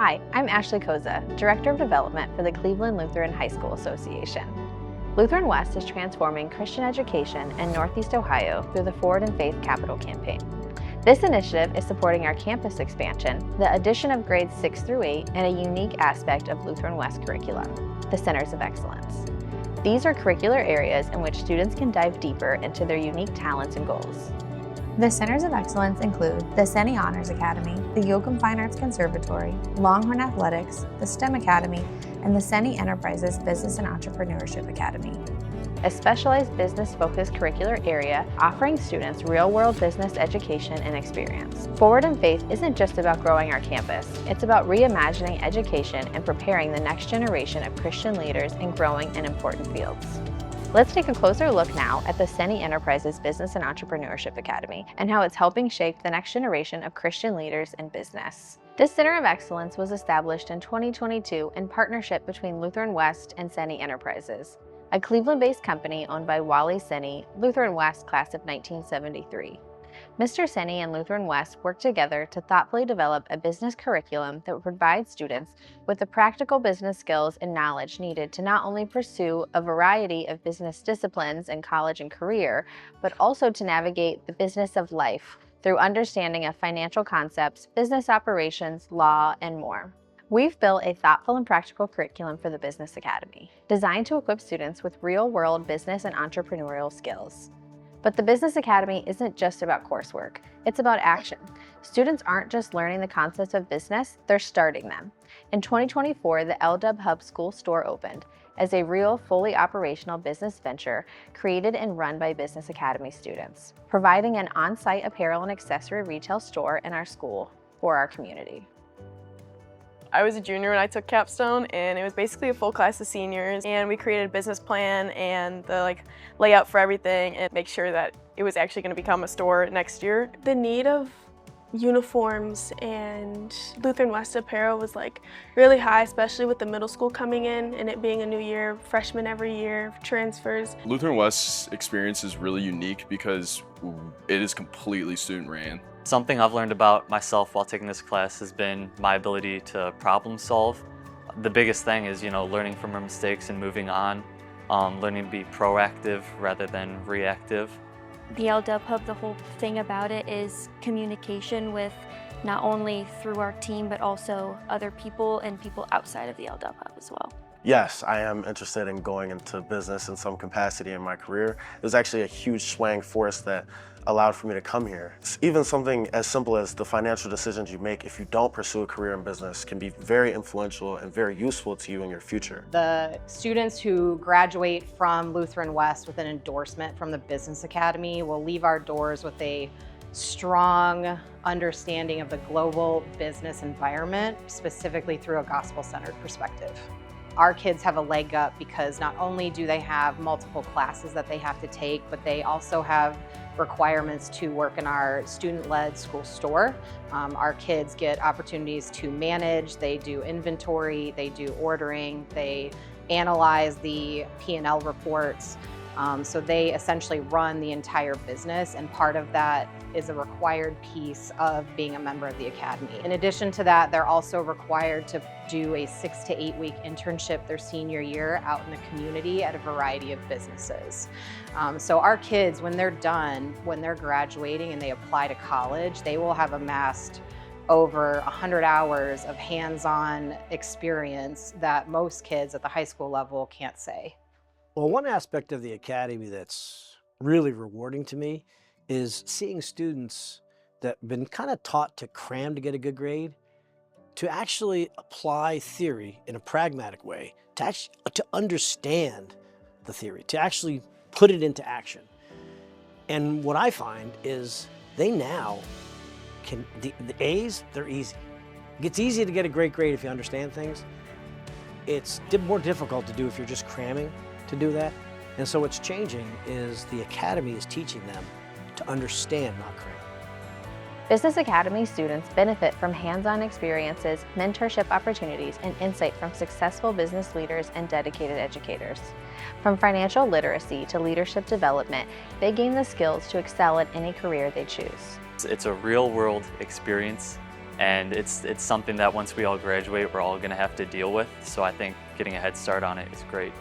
Hi, I'm Ashley Koza, Director of Development for the Cleveland Lutheran High School Association. Lutheran West is transforming Christian education in Northeast Ohio through the Forward in Faith Capital campaign. This initiative is supporting our campus expansion, the addition of grades 6 through 8, and a unique aspect of Lutheran West curriculum, the Centers of Excellence. These are curricular areas in which students can dive deeper into their unique talents and goals. The Centers of Excellence include the Senney Honors Academy, the Yoakum Fine Arts Conservatory, Longhorn Athletics, the STEM Academy, and the Senney Enterprises Business and Entrepreneurship Academy. A specialized business-focused curricular area offering students real-world business education and experience. Forward in Faith isn't just about growing our campus, it's about reimagining education and preparing the next generation of Christian leaders in growing and important fields. Let's take a closer look now at the Senney Enterprises Business and Entrepreneurship Academy and how it's helping shape the next generation of Christian leaders in business. This Center of Excellence was established in 2022 in partnership between Lutheran West and Senney Enterprises, a Cleveland-based company owned by Wally Senney, Lutheran West class of 1973. Mr. Senney and Lutheran West worked together to thoughtfully develop a business curriculum that would provide students with the practical business skills and knowledge needed to not only pursue a variety of business disciplines in college and career, but also to navigate the business of life through understanding of financial concepts, business operations, law, and more. We've built a thoughtful and practical curriculum for the Business Academy, designed to equip students with real-world business and entrepreneurial skills. But the Business Academy isn't just about coursework, it's about action. Students aren't just learning the concepts of business, they're starting them. In 2024, the LW Hub School Store opened as a real, fully operational business venture created and run by Business Academy students, providing an on-site apparel and accessory retail store in our school for our community. I was a junior when I took Capstone, and it was basically a full class of seniors, and we created a business plan and the layout for everything and make sure that it was actually going to become a store next year. The need of uniforms and Lutheran West apparel was really high, especially with the middle school coming in and it being a new year, freshmen every year, transfers. Lutheran West's experience is really unique because it is completely student ran. Something I've learned about myself while taking this class has been my ability to problem solve. The biggest thing is, learning from our mistakes and moving on, learning to be proactive rather than reactive. The LW Hub, the whole thing about it is communication with not only through our team, but also other people and people outside of the LW Hub as well. Yes, I am interested in going into business in some capacity in my career. It was actually a huge swaying force that allowed for me to come here. Even something as simple as the financial decisions you make if you don't pursue a career in business can be very influential and very useful to you in your future. The students who graduate from Lutheran West with an endorsement from the Business Academy will leave our doors with a strong understanding of the global business environment, specifically through a gospel-centered perspective. Our kids have a leg up because not only do they have multiple classes that they have to take, but they also have requirements to work in our student-led school store. Our kids get opportunities to manage, they do inventory, they do ordering, they analyze the P&L reports. So they essentially run the entire business, and part of that is a required piece of being a member of the Academy. In addition to that, they're also required to do a 6 to 8 week internship their senior year out in the community at a variety of businesses. So our kids, when they're done, when they're graduating and they apply to college, they will have amassed over 100 hours of hands-on experience that most kids at the high school level can't say. Well, one aspect of the Academy that's really rewarding to me is seeing students that have been kind of taught to cram to get a good grade, to actually apply theory in a pragmatic way, to understand the theory, to actually put it into action. And what I find is they now can, the A's, they're easy. It gets easy to get a great grade if you understand things. It's more difficult to do if you're just cramming to do that. And so what's changing is the Academy is teaching them to understand, not cram. Business Academy students benefit from hands-on experiences, mentorship opportunities, and insight from successful business leaders and dedicated educators. From financial literacy to leadership development, they gain the skills to excel at any career they choose. It's a real-world experience And it's something that once we all graduate, we're all going to have to deal with. So I think getting a head start on it is great.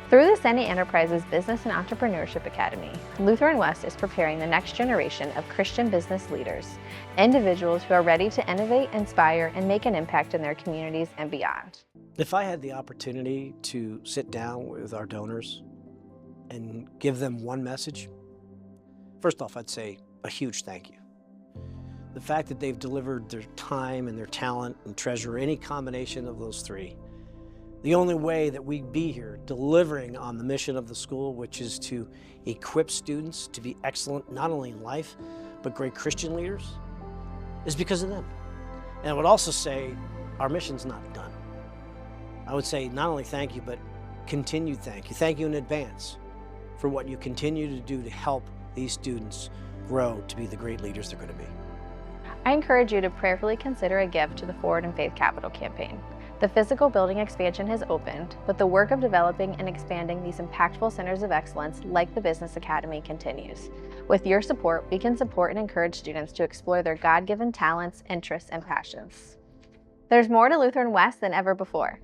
Through the Senney Enterprises Business and Entrepreneurship Academy, Lutheran West is preparing the next generation of Christian business leaders, individuals who are ready to innovate, inspire, and make an impact in their communities and beyond. If I had the opportunity to sit down with our donors and give them one message, first off, I'd say a huge thank you. The fact that they've delivered their time and their talent and treasure, any combination of those three, the only way that we'd be here delivering on the mission of the school, which is to equip students to be excellent, not only in life, but great Christian leaders, is because of them. And I would also say our mission's not done. I would say not only thank you, but continued thank you. Thank you in advance for what you continue to do to help these students grow to be the great leaders they're going to be. I encourage you to prayerfully consider a gift to the Forward in Faith Capital campaign. The physical building expansion has opened, but the work of developing and expanding these impactful centers of excellence like the Business Academy continues. With your support, we can support and encourage students to explore their God-given talents, interests, and passions. There's more to Lutheran West than ever before.